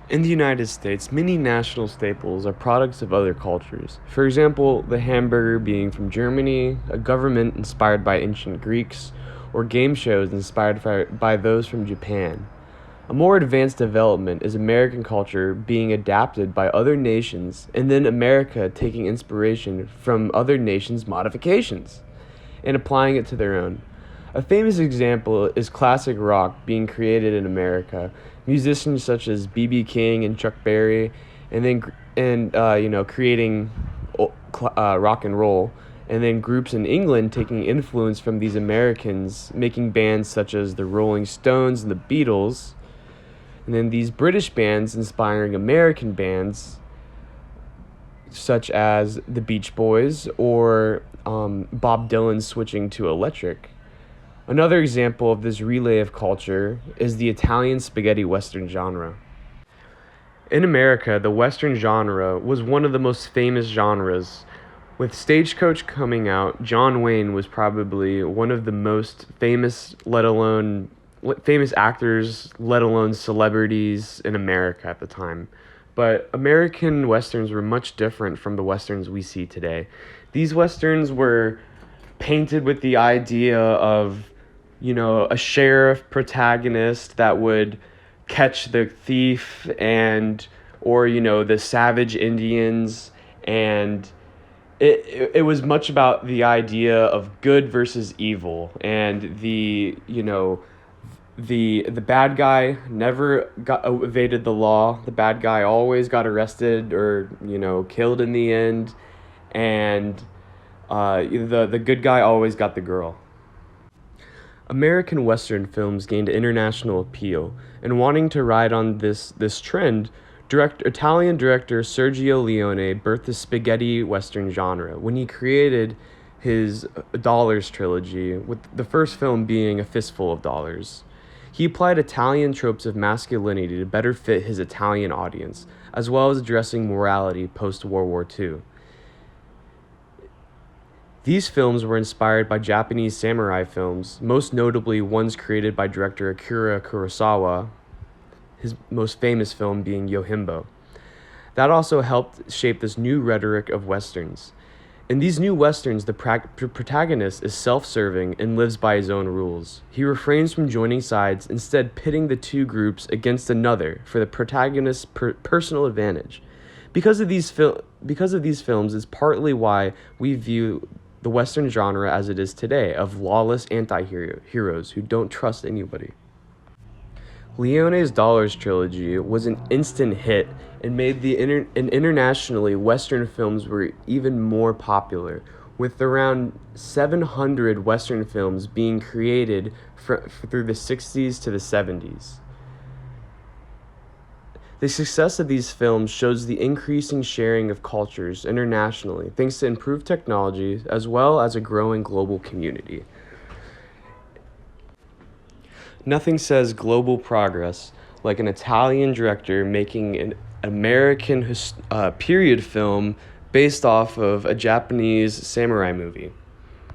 In the United States, many national staples are products of other cultures. For example, the hamburger being from Germany, a government inspired by ancient Greeks, or game shows inspired by those from Japan. A more advanced development is American culture being adapted by other nations, and then America taking inspiration from other nations' modifications and applying it to their own. A famous example is classic rock being created in America. Musicians such as B.B. King and Chuck Berry, creating rock and roll, and then groups in England taking influence from these Americans, making bands such as the Rolling Stones and the Beatles, and then these British bands inspiring American bands such as the Beach Boys or Bob Dylan switching to electric. Another example of this relay of culture is the Italian spaghetti western genre. In America, the western genre was one of the most famous genres. With Stagecoach coming out, John Wayne was probably one of the most famous, famous actors, let alone celebrities in America at the time. But American westerns were much different from the westerns we see today. These westerns were painted with the idea of, a sheriff protagonist that would catch the thief or the savage Indians, and it was much about the idea of good versus evil, and the bad guy never got evaded the law. The bad guy always got arrested or killed in the end, and the good guy always got the girl. American Western films gained international appeal, and wanting to ride on this trend, Italian director Sergio Leone birthed the spaghetti Western genre when he created his Dollars trilogy, with the first film being A Fistful of Dollars. He applied Italian tropes of masculinity to better fit his Italian audience, as well as addressing morality post-World War II. These films were inspired by Japanese samurai films, most notably ones created by director Akira Kurosawa, his most famous film being Yojimbo. That also helped shape this new rhetoric of westerns. In these new westerns, the protagonist is self-serving and lives by his own rules. He refrains from joining sides, instead pitting the two groups against another for the protagonist's personal advantage. Because of these films is partly why we view the Western genre as it is today, of lawless anti-heroes who don't trust anybody. Leone's Dollars trilogy was an instant hit and made and internationally Western films were even more popular, with around 700 Western films being created through the 60s to the 70s. The success of these films shows the increasing sharing of cultures internationally thanks to improved technology as well as a growing global community. Nothing says global progress like an Italian director making an American period film based off of a Japanese samurai movie.